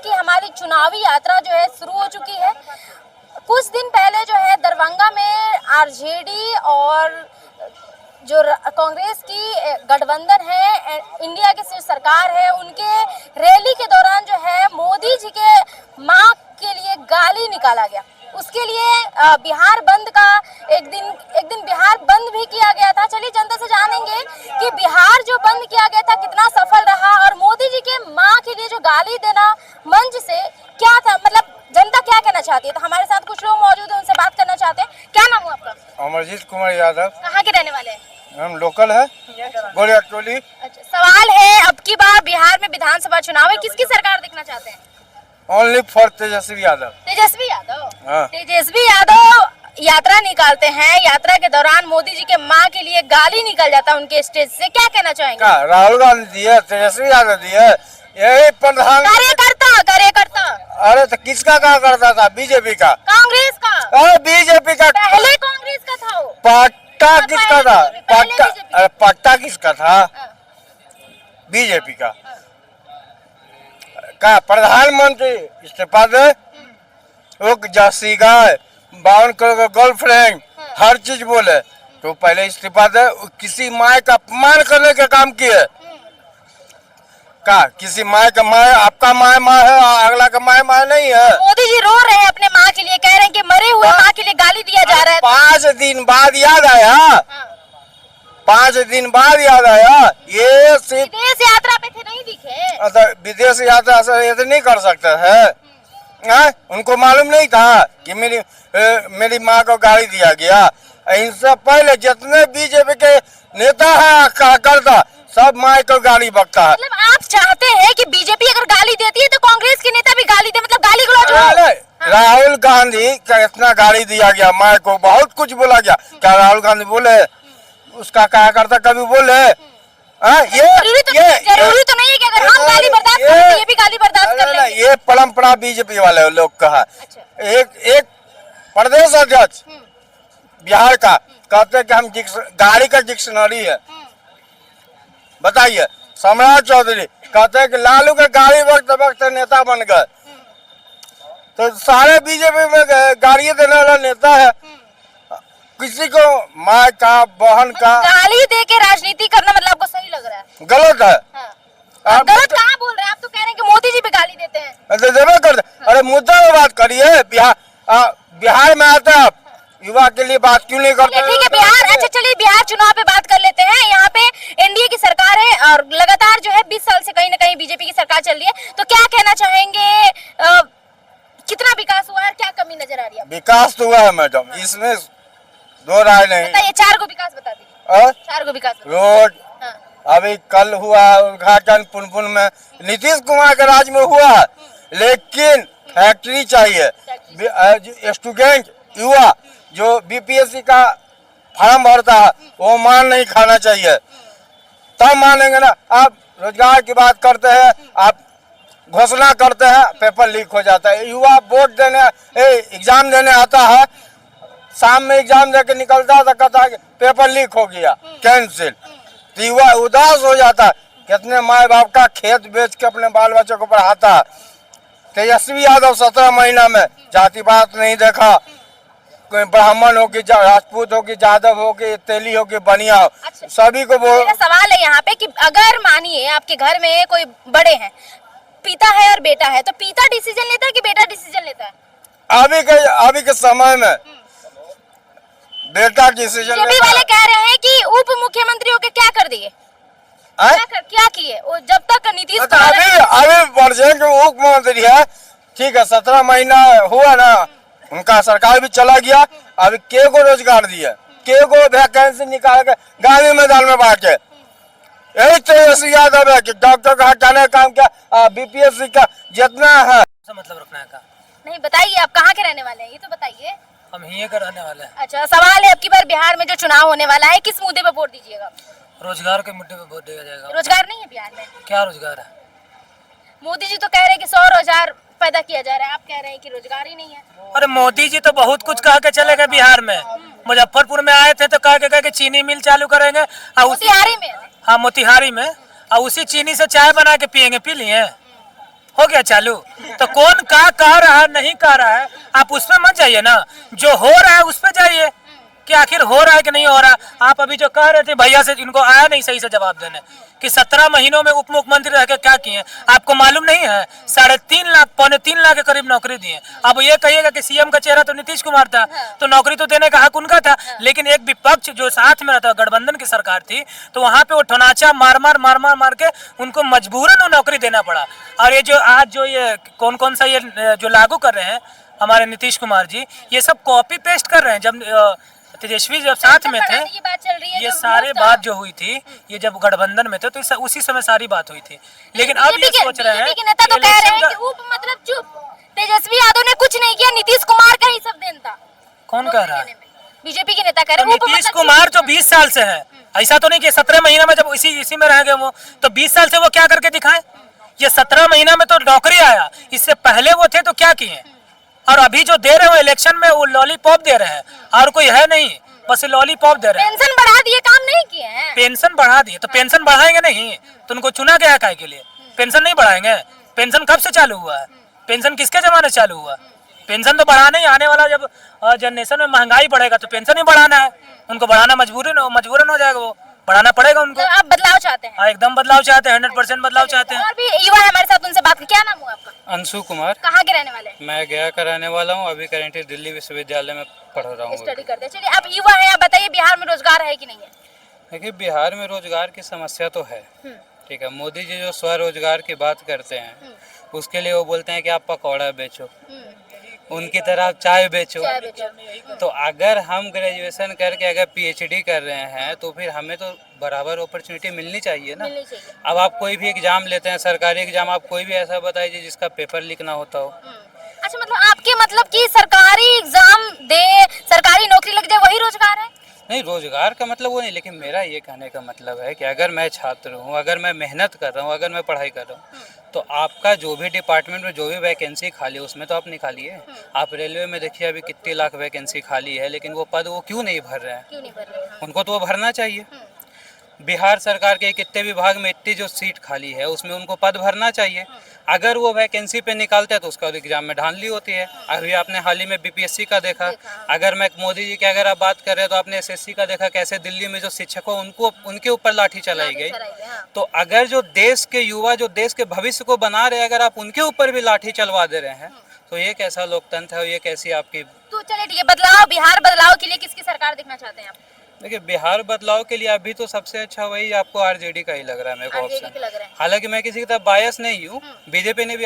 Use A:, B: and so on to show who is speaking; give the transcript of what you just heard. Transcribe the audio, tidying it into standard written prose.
A: कि हमारी चुनावी यात्रा जो है शुरू हो चुकी है। कुछ दिन पहले जो है दरभंगा में आरजेडी और जो कांग्रेस की गठबंधन है, इंडिया की जो सरकार है, उनके रैली के दौरान जो है मोदी जी के मां के लिए गाली निकाला गया। उसके लिए बिहार बंद का एक दिन बिहार बंद भी किया गया था। चलिए जनता से जानेंगे कि बिहार जो बंद किया गया था कितना सफल रहा और मोदी जी के मां के लिए जो गाली देना मंच से क्या था, मतलब जनता क्या कहना चाहती है। तो हमारे साथ कुछ लोग मौजूद हैं, उनसे बात करना चाहते हैं। क्या नाम है आपका?
B: अमरजीत कुमार यादव।
A: कहाँ के रहने वाले हैं?
B: हम लोकल है, गोरिया टोली।
A: अच्छा, सवाल है अब की बार बिहार में विधानसभा चुनाव है, किसकी सरकार देखना चाहते हैं?
B: Only for Tejashwi Yadav.
A: तेजस्वी यादव।
B: हाँ।
A: तेजस्वी यादव यात्रा निकालते हैं, यात्रा के दौरान मोदी जी के मां के लिए गाली निकल जाता है उनके स्टेज से, क्या कहना चाहेंगे?
B: क्या राहुल गांधी दिए, तेजस्वी यादव दिए, यही प्रधान
A: कार्यकर्ता।
B: अरे तो किसका क्या करता था? बीजेपी का,
A: कांग्रेस का।
B: अरे बीजेपी का
A: पहले कांग्रेस का था वो।
B: पट्टा किसका था? पट्टा किसका था? बीजेपी का। क्या प्रधानमंत्री इस्तीफा दे, वो जर्सी गाय, 52 करोड़ का गर्लफ्रेंड, हर चीज बोले तो पहले इस्तीफा दे। किसी माँ का अपमान करने का काम किए का? किसी माँ का माँ, आपका माँ है, अगला का माँ नहीं है।
A: मोदी जी रो रहे हैं अपने माँ के लिए, कह रहे हैं कि मरे हुए माँ के लिए गाली दिया जा रहा है।
B: 5 दिन बाद याद आया, 5 दिन बाद याद आया। ये सिर्फ
A: विदेश यात्रा पे थे, नहीं दिखे।
B: तो विदेश यात्रा से ये तो नहीं कर सकते है। उनको मालूम नहीं था कि मेरी माँ को गाली दिया गया। इनसे पहले जितने बीजेपी के नेता है कार्यकर्ता सब माँ को गाली बकता है।
A: मतलब आप चाहते हैं कि बीजेपी अगर गाली देती है तो कांग्रेस के नेता भी गाली दे, मतलब गाली गलौज हो।
B: राहुल गांधी का इतना गाली दिया गया, माँ को बहुत कुछ बोला गया। क्या राहुल गांधी बोले? उसका कार्यकर्ता कभी बोले? ये
A: जरूरी तो नहीं है कि अगर हम गाली बर्दाश्त करें तो ये भी गाली बर्दाश्त कर लेंगे।
B: ये परंपरा बीजेपी वाले लोग का है।
A: अच्छा।
B: एक प्रदेश अध्यक्ष बिहार का कहते हैं कि हम गाड़ी का डिक्शनरी है। बताइए, सम्राट चौधरी कहते हैं कि लालू के गाड़ी वक्त वक्त नेता बन गए। तो सारे बीजेपी में गाड़ी देने वाला नेता है। किसी को माँ का, बहन का
A: गाली दे के राजनीति करना मतलब आपको सही लग रहा है?
B: गलत है।
A: आप गलत कहाँ बोल रहे हैं? आप तो कह रहे हैं कि मोदी जी भी गाली देते हैं।
B: देवे करते। अरे मुद्दा में बात करिए। बिहार में आते आप, युवा के लिए बात क्यों नहीं करते?
A: ठीक है बिहार। अच्छा चलिए बिहार चुनाव पे बात कर लेते हैं। यहाँ पे एनडीए की सरकार है और लगातार जो है 20 साल से कहीं ना कहीं बीजेपी की सरकार चल रही है। तो क्या कहना चाहेंगे, कितना विकास हुआ है, क्या कमी नजर आ रही है?
B: विकास तो हुआ है मैडम, इसमें दो राय नहीं।
A: बताइए, 4 को विकास बता दीजिए। 4 को विकास।
B: रोड अभी कल हुआ उद्घाटन पुनपुन में, नीतीश कुमार के राज में हुआ, लेकिन फैक्ट्री चाहिए। स्टूडेंट युवा जो बीपीएससी का फॉर्म भरता है वो मान नहीं खाना चाहिए, तब मानेंगे ना। आप रोजगार की बात करते हैं, आप घोषणा करते हैं, पेपर लीक हो जाता है। युवा बोर्ड देने एग्जाम देने आता है, शाम में एग्जाम देके निकलता है तो कहता है कि पेपर लीक हो गया, कैंसिल। तो युवा उदास हो जाता है। कितने माँ बाप का खेत बेच के अपने बाल बच्चों को पढ़ाता है। तेजस्वी यादव 17 महीना में जाति बात नहीं देखा, कोई ब्राह्मण हो कि राजपूत हो कि यादव हो कि तेली हो कि बनिया हो। अच्छा। सभी को वो
A: मेरा सवाल है यहाँ पे कि अगर मानिए आपके घर में कोई बड़े हैं, पिता है और बेटा है, तो पिता डिसीजन लेता है कि बेटा डिसीजन लेता है?
B: अभी के समय में बेटा डिसीजन
A: बीजेपी वाले कह रहे हैं कि उप मुख्यमंत्री होके क्या कर दिए, क्या किए वो जब तक नीतीश कुमार
B: अभी उप मुख्यमंत्री है। ठीक है, 17 महीना हुआ ना, उनका सरकार भी चला गया। अभी के को रोजगार दिया, के को वैकेंसी निकाल के गांधी मैदान में बांटे। यही तेजस्वी यादव है कि डॉक्टर का हटाने का काम क्या, बीपीएससी का जितना है
C: मतलब रखना है का
A: नहीं। बताइए आप कहाँ के रहने वाले हैं, ये तो बताइए।
C: हम यहीं के रहने वाले हैं।
A: अच्छा, सवाल है अब की बार बिहार में जो चुनाव होने वाला है, किस मुद्दे पे वोट दीजिएगा?
C: रोजगार के मुद्दे पे वोट दिया जाएगा।
A: रोजगार नहीं है बिहार में?
C: क्या रोजगार है?
A: मोदी जी तो कह रहे हैं कि 100 रोजगार पैदा किया जा रहा है, आप कह रहे हैं कि रोजगार ही नहीं है।
C: अरे मोदी जी तो बहुत कुछ कह के चले गए बिहार में। मुजफ्फरपुर में आए थे तो कह के चीनी मिल चालू करेंगे,
A: मोतिहारी में।
C: हाँ मोतिहारी में, और उसी चीनी से चाय बना के पियेंगे, पी लिए। हो गया चालू। तो कौन क्या कह रहा है नहीं कह रहा है, आप उसमें मत जाइए ना, जो हो रहा है उस पर जाइए कि आखिर हो रहा है कि नहीं हो रहा। आप अभी जो कह रहे थे भैया से, इनको आया नहीं सही से जवाब देने कि 17 महीनों में उप मुख्यमंत्री रह के क्या किए, आपको मालूम नहीं है? 3.5 लाख 3.25 लाख के करीब नौकरी दिए। अब ये कहिएगा कि सीएम का चेहरा तो नीतीश कुमार था, तो नौकरी तो देने का हक उनका था, लेकिन एक विपक्ष जो साथ में रहता, गठबंधन की सरकार थी, तो वहां पे वो ठोनाचा मार के उनको मजबूरन वो नौकरी देना पड़ा। और ये जो आज जो ये कौन सा ये जो लागू कर रहे हैं हमारे नीतीश कुमार जी, ये सब कॉपी पेस्ट कर रहे हैं। जब तेजस्वी जब साथ में थे,
A: की बात चल रही है,
C: ये
A: जो
C: सारे
A: मुफ्त-
C: बात जो हुई थी, ये जब गठबंधन में थे तो उसी समय सारी बात हुई थी। लेकिन अब ये सोच रहे हैं
A: बीजेपी के नेता तो
C: कि
A: कह रहे हैं
C: इलेक्शन
A: कि उप मतलब चुप, तेजस्वी यादव ने कुछ नहीं किया, नीतीश कुमार का ही सब देन था।
C: कौन कह रहा है?
A: बीजेपी के नेता कह रहे
C: तो
A: हैं उप
C: नीतीश
A: मतलब
C: कुमार तो 20 साल से है, ऐसा तो नहीं कि 17 महीना में जब इसी में रह गए वो, तो 20 साल से वो क्या करके दिखाए? ये 17 महीना में तो नौकरी आया, इससे पहले वो थे तो क्या किए? और अभी जो दे रहे हो इलेक्शन में वो लॉलीपॉप दे रहे हैं, और कोई है नहीं, बस लॉलीपॉप दे रहे हैं।
A: पेंशन बढ़ा दिए, काम नहीं किए हैं।
C: पेंशन बढ़ा दिए तो पेंशन बढ़ाएंगे नहीं, तो उनको चुना गया है काहे के लिए? पेंशन नहीं बढ़ाएंगे? पेंशन कब से चालू हुआ है? पेंशन किसके जमाने से चालू हुआ? पेंशन तो बढ़ाना ही, आने वाला जब जनरेशन में महंगाई बढ़ेगा तो पेंशन ही बढ़ाना है, उनको बढ़ाना मजबूरन हो जाएगा, वो बढ़ाना पड़ेगा उनको।
A: तो आप बदलाव चाहते हैं?
C: हाँ, एकदम बदलाव चाहते हैं, 100% बदलाव चाहते हैं।
A: और भी युवा है हमारे साथ, उनसे बात करें। क्या नाम हुआ आपका?
D: अंशु कुमार।
A: कहाँ के रहने वाले हैं?
D: मैं गया का रहने वाला हूँ, अभी करेंटली दिल्ली विश्वविद्यालय में पढ़ रहा हूँ।
A: स्टडी करते हैं। चलिए, आप युवा हैं, आप बताइए बिहार में रोजगार है कि नहीं है?
D: देखिए, बिहार में रोजगार की समस्या तो है, ठीक है। मोदी जी जो स्वरोजगार की बात करते हैं, उसके लिए वो बोलते हैं कि आप पकौड़ा बेचो, उनकी तरह आप चाय बेचो।
A: चाय बेचो।
D: तो अगर हम ग्रेजुएशन करके अगर पीएचडी कर रहे हैं तो फिर हमें तो बराबर अपॉर्चुनिटी मिलनी चाहिए ना।
A: मिलनी चाहिए।
D: अब आप कोई भी एग्जाम लेते हैं, सरकारी एग्जाम, आप कोई भी ऐसा बताइए जिसका पेपर लीक ना होता हो।
A: अच्छा, मतलब आपके मतलब कि सरकारी एग्जाम दे, सरकारी नौकरी लग जाए, वही रोजगार है?
D: नहीं, रोजगार का मतलब वो नहीं, लेकिन मेरा ये कहने का मतलब है कि अगर मैं छात्र हूँ, अगर मैं मेहनत कर रहा हूँ, अगर मैं पढ़ाई कर रहा हूँ, तो आपका जो भी डिपार्टमेंट में जो भी वैकेंसी खाली है उसमें तो आप निकालिए। आप रेलवे में देखिए अभी कितनी लाख वैकेंसी खाली है, लेकिन वो पद वो क्यों नहीं भर रहे हैं?
A: क्यों नहीं भर रहे?
D: उनको तो वो भरना चाहिए। बिहार सरकार के कितने विभाग में इतनी जो सीट खाली है उसमें उनको पद भरना चाहिए। अगर वो वैकेंसी पे निकालते हैं तो उसका एग्जाम में धांधली होती है। अभी आपने हाल ही में बीपीएससी का देखा। अगर मैं मोदी जी की अगर आप बात कर रहे हैं तो आपने एसएससी का देखा, कैसे दिल्ली में जो शिक्षक हो उनके ऊपर लाठी चलाई गई। तो अगर जो देश के युवा, जो देश के भविष्य को बना रहे, अगर आप उनके ऊपर भी लाठी चलवा दे रहे हैं तो ये कैसा लोकतंत्र है, ये कैसी आपकी।
A: तो चलिए ठीक है, बदलाव, बिहार बदलाव के लिए किसकी सरकार देखना चाहते हैं आप?
D: देखिए, बिहार बदलाव के लिए अभी तो सबसे अच्छा वही आपको आरजेडी का ही लग रहा है मेरे को
A: आरजेडी
D: ऑप्शन।
A: के लग रहा है।
D: हालांकि मैं किसी की तरफ बायस नहीं हूँ, बीजेपी ने भी